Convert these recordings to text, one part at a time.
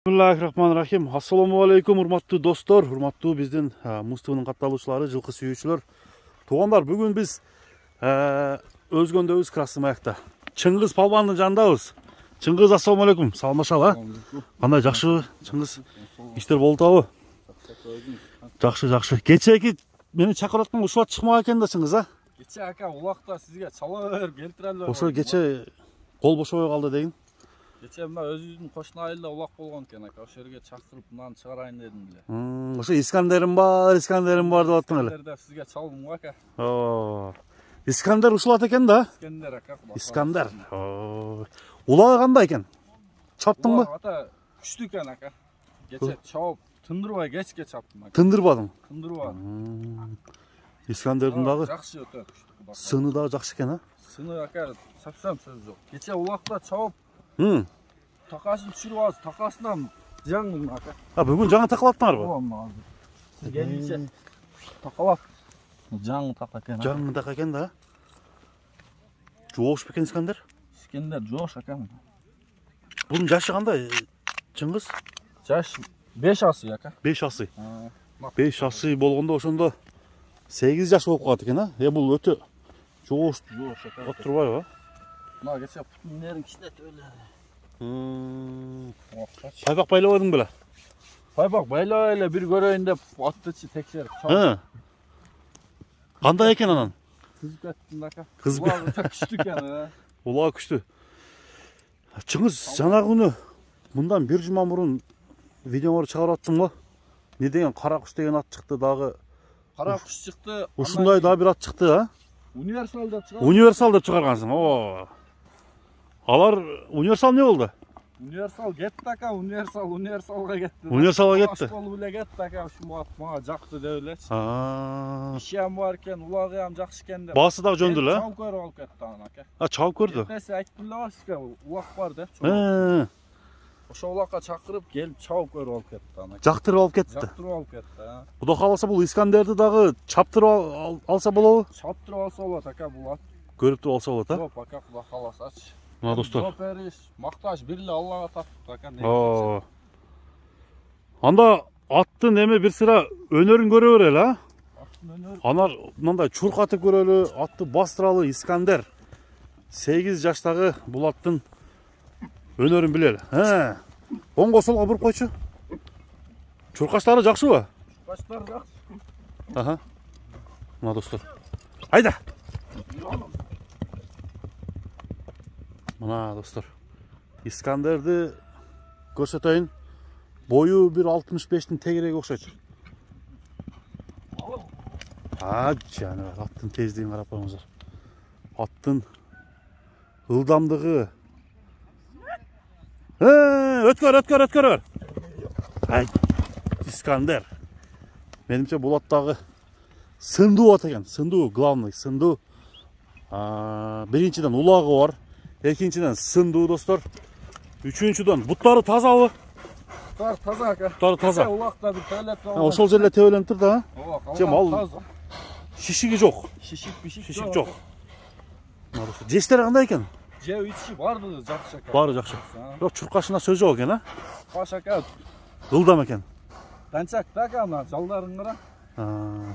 Bismillahirrahmanirrahim. Assalamu alaikum, урматтуу достор, урматтуу биздин Муз ТВнын катталуучулары, жылкы сүйүүчүлөр. Туугандар, бүгүн биз өзгөндөбүз Красный Маякта. Чыңгыз Палбандын жанындабыз. Чыңгыз, ассаламу алейкум. Саламатчылык, кандай жакшы, Чыңгыз? Иштер болуп атабы? Жакшы. Кечеки мени чакырып аткан ушулат чыкмак экен да, Чыңгыз, а? Кече ака улакта сизге чала берип келтирелер. Ошо кече кол бошобой калды деген. Кече мына өзүбүздүн кошуна айылда улак болгон экен ака. Ошол жерге чакырып мынаны чыгарайын дедим эле. Ошо Искандерим бар деп аттың эле. Искандерде сизге чалдым го ака. Искандер ушулат экен да? Искандер ака. Искандер. Улагы кандай экен? Чаптыңбы? Ата күчтүү экен ака. Кече чоп тындырбай кечке чаптым ака. Тындырбадың? Тындырбадым. Искандердин дагы жакшы өтө күчтүү. сыны дагы жакшы экен, а? Сыны ака совсем сөз жок. Кече улакта чоп такасын түшүрүп алып, такасынан жаңдым ака. Бүгүн жаңы такалаттыңарбы? Ооба, азыр. Сиз келгенче такалап. Жаңы така экен. Жаңы така экен да. Жоош бекен Искандер? Искандер жоош ака. Бунун жашы кандай, Чыңгыз? Жаш 5 асый ака. 5 асый. 5 асый болгондо ошондо 8 жаш болуп калат экен, а? Бул өтө жоош ака. Отурбайбы? Мына кече путун нерин кичинетип эле. Пайпак байлабадың беле? Пайпак байлап эле бир көрөйүн деп аттычы текшерип. Кандай экен анан? Кызып кеттим ака. Кызып күчтүү экен. Улаа күчтүү. Чыңгыз, жанагы күнү мындан бир жума мурун видеоңорду чыгарып аттыңбы? Не деген кара куш деген ат чыкты дагы. Кара куш чыкты. Ушундай дагы бир ат чыкты, а? Универсал деп чыгардым. Универсал деп чыгаргансың. Алар универсал не болду? Универсал кетти ака, универсалга кетти. Универсалга кетти. Болуп эле кетти ака, ушул ат мага жакты деп элечи. Иши ham бар экен, улагы ham жакшы экен деп. Баасы дагы жөндү эле. Чабып көрүп алып кетти анан ака. Чабып көрдү. Несе айттым эле сизге, улак бар деп. Ошо улакка чакырып келип чабып көрүп алып кетти анан. Жактырып алып кетти. Жактырып алып кетти. Кудай кааласа бул Искандерди дагы чаптырып алса болобу? Чаптырып алса болот ака, бул ат. Көрүп туруп алса болот, а? Жоп ака, кудай кааласачы. Мына достор. Жоп бериш, макташ бир эле Аллага таттык ака. Анда аттын эме бир сыра өнөрүн көрө берели, а? Аттын өнөрү. Анар мындай чуркатып көрөлү, атты бастыралы Искандер. 8 жаштагы бул аттын өнөрүн билели. Оңго солго буруп койчу. Чуркачтары жакшыбы? Чуркачтар жакшы. Мына достор. Айда. Мына достор. Искандерди көрсөтөйүн. Бою 1.65-тин тегереги окшойт. Жана аттын тездигин карап коюңуздар. Аттын ылдамдыгы. Өткөр. Искандер. Менимче бул аттагы сындуу ат экен. Сындуу, главный сындуу. Биринчиден улагы бар. Экинчиден сындуу достор. Үчүнчүдөн буттары тазабы? Буттары таза ака. Буттары таза. Улакта бир төлөп бар. Ошол жерде тебеленип тур да. Жем ал таза. Шишиги жок. Шишик жок. Жештери кандай экен? Жеп ичи бардыгы жакшы ака. Баары жакшы. Бирок чуркашына сөз жок экен, а? Баш ака. Ылдам экен. Данчак да ака, мына жалдарын кара.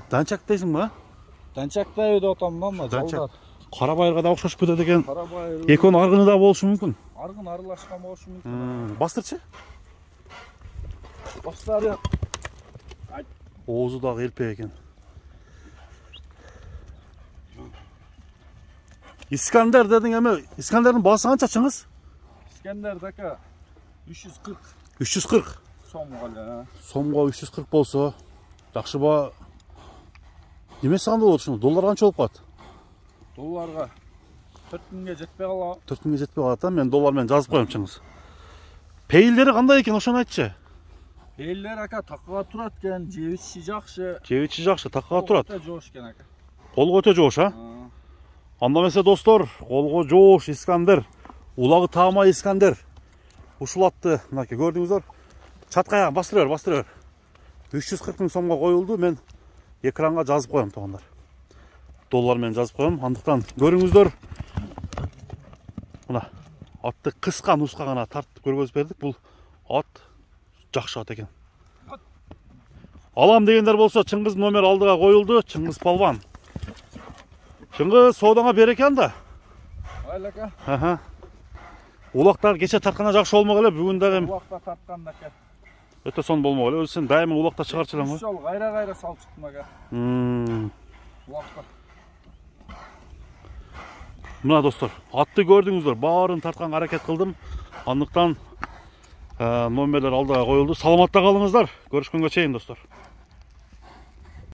Данчак дейсиңби, а? Данчак деп атам мына жалдар. Кара байырга да окшошуп кетет экен. Кара байыр. Экөөнүн аргыны да болушу мүмкүн. Аргын аралашкан болушу мүмкүн. Бастырчы? Баштары. Оозу дагы элпек экен. Искандер дедиң эме, Искандердин баасы канча Чыңгыз? Искандер ака 340. 340. Сомго эле. Сомго 340 болсо, жакшы ба. Немеси кандай болот ушуну? Доллар канча болуп калат? Долларга 4000ге жетпей калат. 4000ге жетпей калат, а? Мен доллар менен жазып коем Чыңгыз. Пейилдери кандай экен, ошону айтчы. Пейилдер ака такага турат экен, жебичи жакшы. Жебичи жакшы, такага турат. Өтө жоош экен ака. Колго өтө жоош, а? Анда эмесе достор, колго жоош Искандер. Улагы таамай Искандер. Ушул атты мынакей көрдүңүздөр. Чаткая бастыра бер. 340 000 сомго коюлду. Мен экранга жазып коем туугандар. Доллар менен жазып коем. Андыктан көрүңүздөр. Мына атты кыска нуска гана тартып көргөзүп бердик. Бул ат жақсы шығады екен. Алам дегендер болса, Чыңғыз номер алдыға қойылды. Чыңғыз палван. Чыңғыз содаңа береке анда. Айлака. Аха. Улақтар кеше тартқанда жақсы болмақ әлі, бүгін дағы. Улақта тартқанда ке. Өте сон болмақ әлі. Сен дайымы улақта шығарчылан ғой. Үш жол қайра салып шықтым аға. Улақта. Мына достар, атты көрдіңіздер, барын тартқан әрекет қылдым. Андықтан номерлер алдыға қойылды. Саламатта қалыңыздар. Көрішкенге шейін достар.